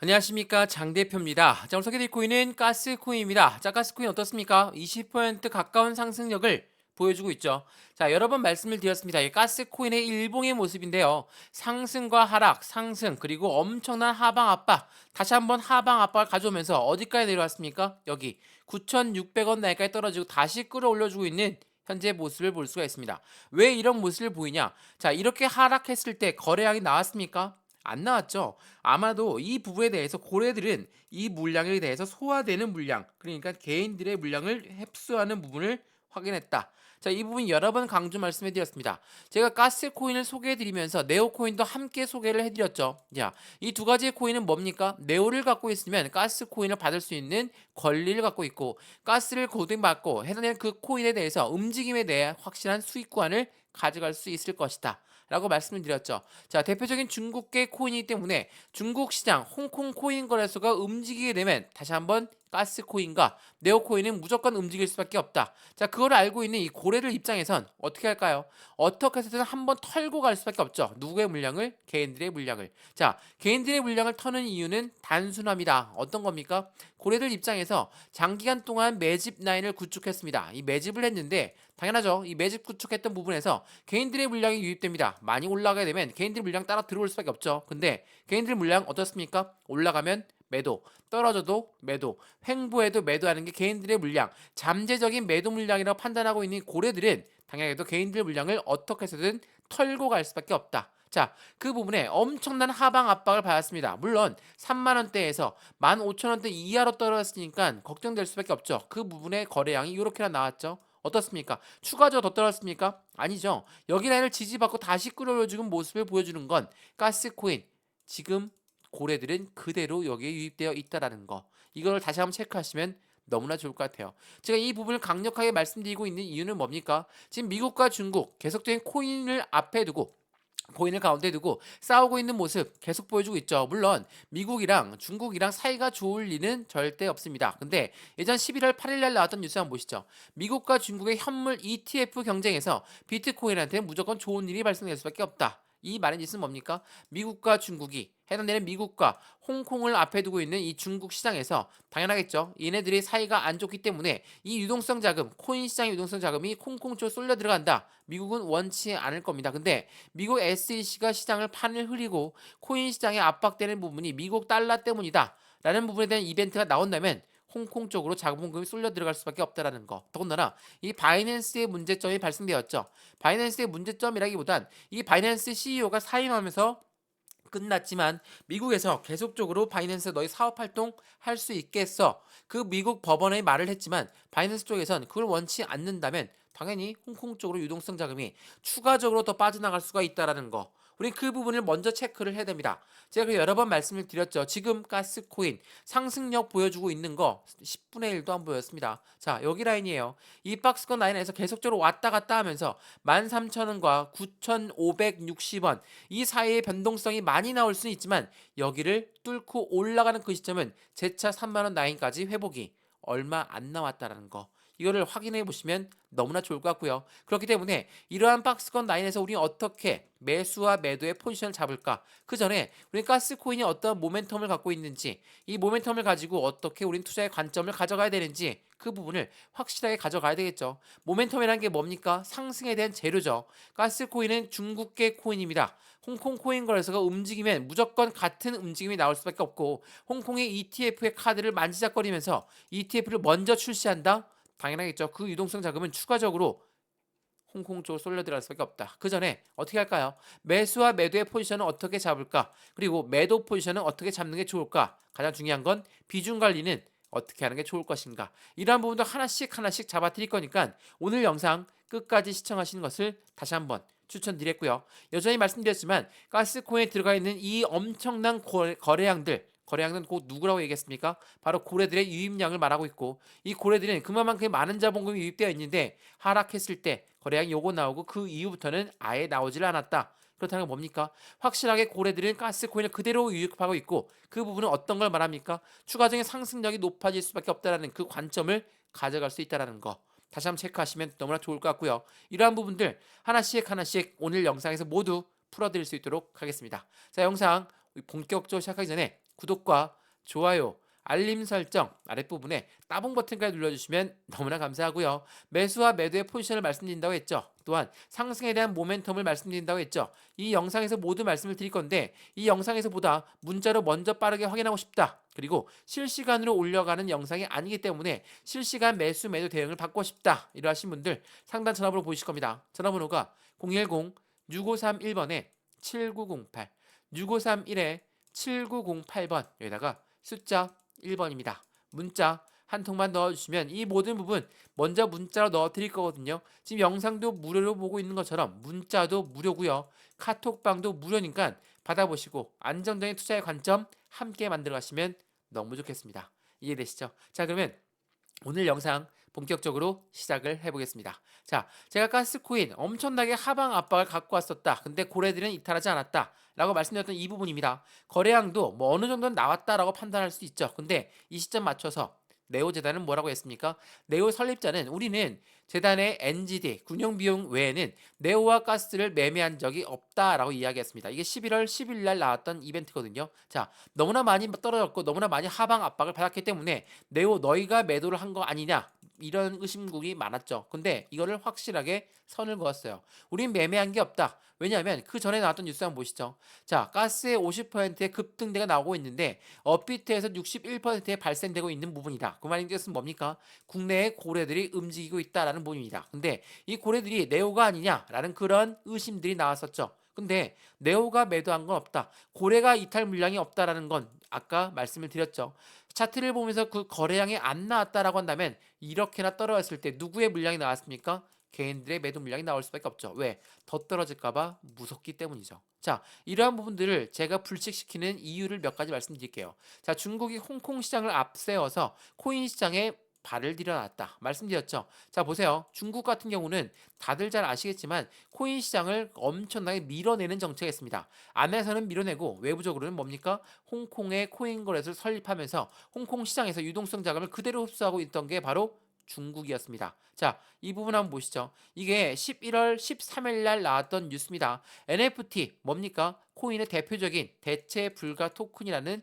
안녕하십니까, 장 대표입니다. 자, 오늘 소개드릴 코인은 가스코인입니다. 자, 가스코인 어떻습니까? 20% 가까운 상승력을 보여주고 있죠. 자, 여러 번 말씀을 드렸습니다. 이 가스코인의 일봉의 모습인데요. 상승과 하락, 상승, 그리고 엄청난 하방 압박, 다시 한번 하방 압박을 가져오면서 어디까지 내려왔습니까? 여기 9,600원 나이까지 떨어지고 다시 끌어올려주고 있는 현재 모습을 볼 수가 있습니다. 왜 이런 모습을 보이냐? 자, 이렇게 하락했을 때 거래량이 나왔습니까? 안 나왔죠. 아마도 이 부분에 대해서 고래들은 이 물량에 대해서 소화되는 물량, 그러니까 개인들의 물량을 흡수하는 부분을 확인했다. 자, 이 부분 여러 번 강조 말씀해 드렸습니다. 제가 가스 코인을 소개해 드리면서 네오 코인도 함께 소개를 해 드렸죠. 자, 이 두 가지의 코인은 뭡니까? 네오를 갖고 있으면 가스 코인을 받을 수 있는 권리를 갖고 있고, 가스를 고등받고 해당되는 그 코인에 대해서 움직임에 대해 확실한 수익권을 가져갈 수 있을 것이다 라고 말씀을 드렸죠. 자, 대표적인 중국계 코인이기 때문에 중국 시장 홍콩 코인 거래소가 움직이게 되면 다시 한번 가스 코인과 네오 코인은 무조건 움직일 수밖에 없다. 자, 그걸 알고 있는 이 고래들 입장에선 어떻게 할까요? 어떻게 해서든 한번 털고 갈 수밖에 없죠. 누구의 물량을? 개인들의 물량을. 자, 개인들의 물량을 터는 이유는 단순합니다. 어떤 겁니까? 고래들 입장에서 장기간 동안 매집 라인을 구축했습니다. 이 매집을 했는데 당연하죠. 이 매집 구축했던 부분에서 개인들의 물량이 유입됩니다. 많이 올라가게 되면 개인들 물량 따라 들어올 수밖에 없죠. 근데 개인들 물량 어떻습니까? 올라가면 매도, 떨어져도 매도, 횡보해도 매도하는 게 개인들의 물량, 잠재적인 매도 물량이라고 판단하고 있는 고래들은 당연히도 개인들 물량을 어떻게 해서든 털고 갈 수밖에 없다. 자, 그 부분에 엄청난 하방 압박을 받았습니다. 물론 3만 원대에서 15,000원대 이하로 떨어졌으니까 걱정될 수밖에 없죠. 그 부분에 거래량이 이렇게나 나왔죠. 어떻습니까? 추가적으로 더 떨어졌습니까? 아니죠. 여기 라인을 지지받고 다시 끌어올려주는 모습을 보여주는 건 가스코인. 지금 고래들은 그대로 여기에 유입되어 있다라는 거. 이걸 다시 한번 체크하시면 너무나 좋을 것 같아요. 제가 이 부분을 강력하게 말씀드리고 있는 이유는 뭡니까? 지금 미국과 중국 계속적인 코인을 앞에 두고 코인을 가운데 두고 싸우고 있는 모습 계속 보여주고 있죠. 물론 미국이랑 중국이랑 사이가 좋을 리는 절대 없습니다. 근데 예전 11월 8일 날 나왔던 뉴스 한번 보시죠. 미국과 중국의 현물 ETF 경쟁에서 비트코인한테 무조건 좋은 일이 발생될 수밖에 없다. 이 말의 뜻은 뭡니까? 미국과 중국이 해당되는 미국과 홍콩을 앞에 두고 있는 이 중국 시장에서 당연하겠죠. 얘네들이 사이가 안 좋기 때문에 이 유동성 자금, 코인 시장의 유동성 자금이 홍콩 쪽으로 쏠려 들어간다. 미국은 원치 않을 겁니다. 근데 미국 SEC가 시장을 판을 흐리고 코인 시장에 압박되는 부분이 미국 달러 때문이다. 라는 부분에 대한 이벤트가 나온다면 홍콩 쪽으로 자본금이 쏠려 들어갈 수밖에 없다라는 거. 더군다나 이 바이낸스의 문제점이 발생되었죠. 바이낸스의 문제점이라기보단 이 바이낸스 CEO가 사임하면서 끝났지만 미국에서 계속적으로 바이낸스 너희 사업 활동 할 수 있겠어. 그 미국 법원에 말을 했지만 바이낸스 쪽에선 그걸 원치 않는다면 당연히 홍콩 쪽으로 유동성 자금이 추가적으로 더 빠져나갈 수가 있다라는 거. 우린 그 부분을 먼저 체크를 해야 됩니다. 제가 그 여러 번 말씀을 드렸죠. 지금 가스코인 상승력 보여주고 있는 거 10분의 1도 안 보였습니다. 자, 여기 라인이에요. 이 박스권 라인에서 계속적으로 왔다 갔다 하면서 13,000원과 9,560원 이 사이의 변동성이 많이 나올 수는 있지만 여기를 뚫고 올라가는 그 시점은 재차 3만원 라인까지 회복이 얼마 안 남았다라는 거. 이거를 확인해 보시면 너무나 좋을 것 같고요. 그렇기 때문에 이러한 박스권 라인에서 우리 어떻게 매수와 매도의 포지션을 잡을까? 그 전에 우리 가스코인이 어떤 모멘텀을 갖고 있는지, 이 모멘텀을 가지고 어떻게 우린 투자의 관점을 가져가야 되는지 그 부분을 확실하게 가져가야 되겠죠. 모멘텀이라는 게 뭡니까? 상승에 대한 재료죠. 가스코인은 중국계 코인입니다. 홍콩 코인 거래소가 움직이면 무조건 같은 움직임이 나올 수밖에 없고 홍콩의 ETF의 카드를 만지작거리면서 ETF를 먼저 출시한다? 당연하겠죠. 그 유동성 자금은 추가적으로 홍콩 쪽으로 쏠려 들어갈 수밖에 없다. 그 전에 어떻게 할까요? 매수와 매도의 포지션은 어떻게 잡을까? 그리고 매도 포지션은 어떻게 잡는 게 좋을까? 가장 중요한 건 비중 관리는 어떻게 하는 게 좋을 것인가? 이러한 부분도 하나씩 하나씩 잡아 드릴 거니까 오늘 영상 끝까지 시청하시는 것을 다시 한번 추천드렸고요. 여전히 말씀드렸지만 가스코인에 들어가 있는 이 엄청난 거래량들 곧 누구라고 얘기했습니까? 바로 고래들의 유입량을 말하고 있고 이 고래들은 그만큼 많은 자본금이 유입되어 있는데 하락했을 때 거래량이 요거 나오고 그 이후부터는 아예 나오질 않았다. 그렇다는 건 뭡니까? 확실하게 고래들은 가스코인을 그대로 유입하고 있고 그 부분은 어떤 걸 말합니까? 추가적인 상승력이 높아질 수밖에 없다는 그 관점을 가져갈 수 있다는 거. 다시 한번 체크하시면 너무나 좋을 것 같고요. 이러한 부분들 하나씩 하나씩 오늘 영상에서 모두 풀어드릴 수 있도록 하겠습니다. 자, 영상 본격적으로 시작하기 전에 구독과 좋아요, 알림 설정 아랫부분에 따봉 버튼까지 눌러주시면 너무나 감사하고요. 매수와 매도의 포지션을 말씀드린다고 했죠. 또한 상승에 대한 모멘텀을 말씀드린다고 했죠. 이 영상에서 모두 말씀을 드릴 건데 이 영상에서 보다 문자로 먼저 빠르게 확인하고 싶다. 그리고 실시간으로 올려가는 영상이 아니기 때문에 실시간 매수 매도 대응을 받고 싶다. 이러하신 분들 상단 전화번호 보이실 겁니다. 전화번호가 010-6531번에 7908 6531에 7908번 여기다가 숫자 1번입니다. 문자 한 통만 넣어주시면 이 모든 부분 먼저 문자로 넣어드릴 거거든요. 지금 영상도 무료로 보고 있는 것처럼 문자도 무료고요. 카톡방도 무료니까 받아보시고 안정적인 투자의 관점 함께 만들어 가시면 너무 좋겠습니다. 이해되시죠? 자, 그러면 오늘 영상 본격적으로 시작을 해보겠습니다. 자, 제가 가스코인 엄청나게 하방 압박을 갖고 왔었다. 근데 고래들은 이탈하지 않았다. 라고 말씀드렸던 이 부분입니다. 거래량도 뭐 어느 정도는 나왔다라고 판단할 수 있죠. 근데 이 시점 맞춰서 네오재단은 뭐라고 했습니까? 네오 설립자는 우리는 재단의 NGD 군용 비용 외에는 네오와 가스를 매매한 적이 없다라고 이야기했습니다. 이게 11월 10일 날 나왔던 이벤트거든요. 자, 너무나 많이 떨어졌고 너무나 많이 하방 압박을 받았기 때문에 네오 너희가 매도를 한 거 아니냐 이런 의심국이 많았죠. 근데 이거를 확실하게 선을 그었어요. 우린 매매한 게 없다. 왜냐하면 그 전에 나왔던 뉴스 한번 보시죠. 자, 가스의 50%의 급등대가 나오고 있는데 업비트에서 61%에 발생되고 있는 부분이다. 그 말인 뜻은 뭡니까? 국내의 고래들이 움직이고 있다라는 부분입니다. 근데 이 고래들이 네오가 아니냐라는 그런 의심들이 나왔었죠. 근데 네오가 매도한 건 없다. 고래가 이탈 물량이 없다라는 건 아까 말씀을 드렸죠. 차트를 보면서 그 거래량이 안 나왔다라고 한다면 이렇게나 떨어졌을 때 누구의 물량이 나왔습니까? 개인들의 매도 물량이 나올 수밖에 없죠. 왜? 더 떨어질까봐 무섭기 때문이죠. 자, 이러한 부분들을 제가 불식시키는 이유를 몇 가지 말씀드릴게요. 자, 중국이 홍콩 시장을 앞세워서 코인 시장에 발을 들여놨다. 말씀드렸죠. 자, 보세요. 중국 같은 경우는 다들 잘 아시겠지만 코인 시장을 엄청나게 밀어내는 정책이 있습니다. 안에서는 밀어내고 외부적으로는 뭡니까? 홍콩의 코인 거래소를 설립하면서 홍콩 시장에서 유동성 자금을 그대로 흡수하고 있던 게 바로 중국이었습니다. 자, 이 부분 한번 보시죠. 이게 11월 13일 날 나왔던 뉴스입니다. NFT 뭡니까? 코인의 대표적인 대체 불가 토큰이라는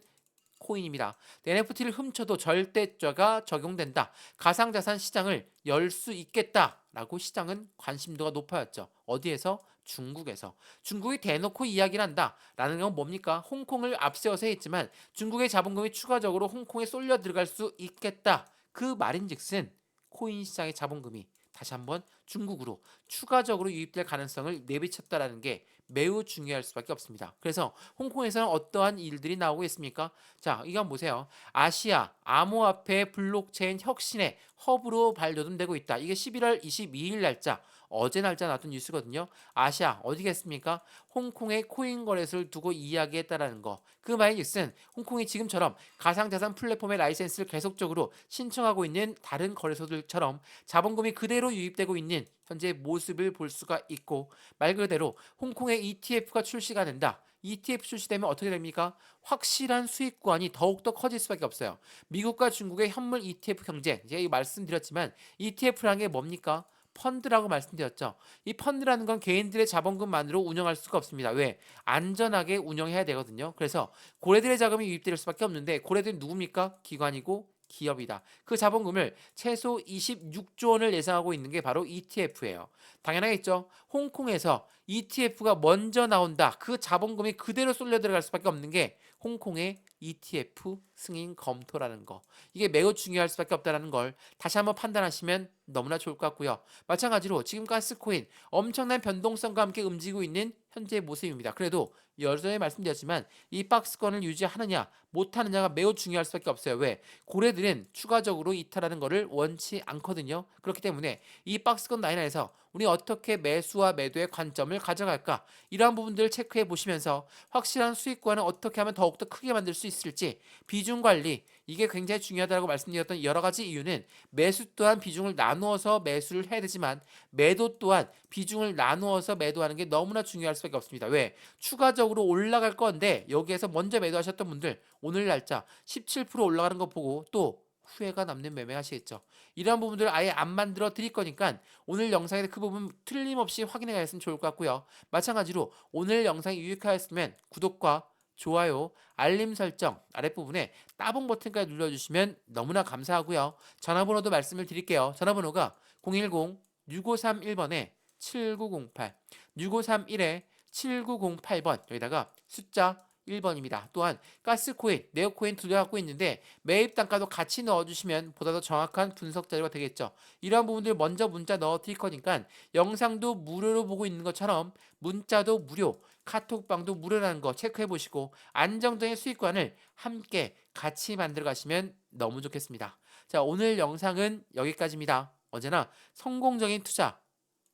코인입니다. NFT를 훔쳐도 절대죄가 적용된다. 가상자산 시장을 열 수 있겠다라고 시장은 관심도가 높아졌죠. 어디에서? 중국에서. 중국이 대놓고 이야기를 한다라는 건 뭡니까? 홍콩을 앞세워서 했지만 중국의 자본금이 추가적으로 홍콩에 쏠려 들어갈 수 있겠다. 그 말인즉슨 코인 시장의 자본금이 다시 한번 중국으로 추가적으로 유입될 가능성을 내비쳤다라는 게 매우 중요할 수밖에 없습니다. 그래서 홍콩에서는 어떠한 일들이 나오고 있습니까? 자, 이거 한번 보세요. 아시아 암호화폐 블록체인 혁신의 허브로 발돋움되고 있다. 이게 11월 22일 날짜 어제 날짜 나왔던 뉴스거든요. 아시아 어디겠습니까? 홍콩의 코인 거래소를 두고 이야기했다라는 거. 그 말인즉슨 홍콩이 지금처럼 가상자산 플랫폼의 라이센스를 계속적으로 신청하고 있는 다른 거래소들처럼 자본금이 그대로 유입되고 있는 현재 모습을 볼 수가 있고 말 그대로 홍콩의 ETF가 출시가 된다. ETF 출시되면 어떻게 됩니까? 확실한 수익권이 더욱더 커질 수밖에 없어요. 미국과 중국의 현물 ETF 경쟁, 제가 이 말씀드렸지만 ETF라는 게 뭡니까? 펀드라고 말씀드렸죠. 이 펀드라는 건 개인들의 자본금만으로 운영할 수가 없습니다. 왜? 안전하게 운영해야 되거든요. 그래서 고래들의 자금이 유입될 수밖에 없는데 고래들은 누굽니까? 기관이고 기업이다. 그 자본금을 최소 26조 원을 예상하고 있는 게 바로 ETF예요. 당연하겠죠. 홍콩에서 ETF가 먼저 나온다. 그 자본금이 그대로 쏠려 들어갈 수밖에 없는 게 홍콩의 ETF 승인 검토라는 거. 이게 매우 중요할 수밖에 없다는 걸 다시 한번 판단하시면 너무나 좋을 것 같고요. 마찬가지로 지금 가스코인 엄청난 변동성과 함께 움직이고 있는 현재의 모습입니다. 그래도 여전히 말씀드렸지만 이 박스권을 유지하느냐 못하느냐가 매우 중요할 수밖에 없어요. 왜? 고래들은 추가적으로 이탈하는 것을 원치 않거든요. 그렇기 때문에 이 박스권 라인에서 우리 어떻게 매수와 매도의 관점을 가져갈까? 이러한 부분들을 체크해 보시면서 확실한 수익권을 어떻게 하면 더욱더 크게 만들 수 있을지 비중 관리 이게 굉장히 중요하다고 말씀드렸던 여러 가지 이유는 매수 또한 비중을 나누어서 매수를 해야 되지만 매도 또한 비중을 나누어서 매도하는 게 너무나 중요할 수밖에 없습니다. 왜? 추가적으로 올라갈 건데 여기에서 먼저 매도하셨던 분들 오늘 날짜 17% 올라가는 거 보고 또 후회가 남는 매매 하시겠죠. 이러한 부분들을 아예 안 만들어 드릴 거니까 오늘 영상에서 그 부분 틀림없이 확인해 가셨으면 좋을 것 같고요. 마찬가지로 오늘 영상이 유익하였으면 구독과 좋아요, 알림 설정 아랫부분에 따봉 버튼까지 눌러주시면 너무나 감사하고요. 전화번호도 말씀을 드릴게요. 전화번호가 010-6531번에 7908, 6531에 7908번, 여기다가 숫자 1번입니다. 또한 가스코인, 네오코인 두 개 갖고 있는데 매입 단가도 같이 넣어주시면 보다 더 정확한 분석 자료가 되겠죠. 이러한 부분들 먼저 문자 넣어 드릴 거니까 영상도 무료로 보고 있는 것처럼 문자도 무료, 카톡방도 무료라는 거 체크해 보시고 안정적인 수익관을 함께 같이 만들어 가시면 너무 좋겠습니다. 자, 오늘 영상은 여기까지입니다. 언제나 성공적인 투자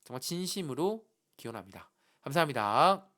정말 진심으로 기원합니다. 감사합니다.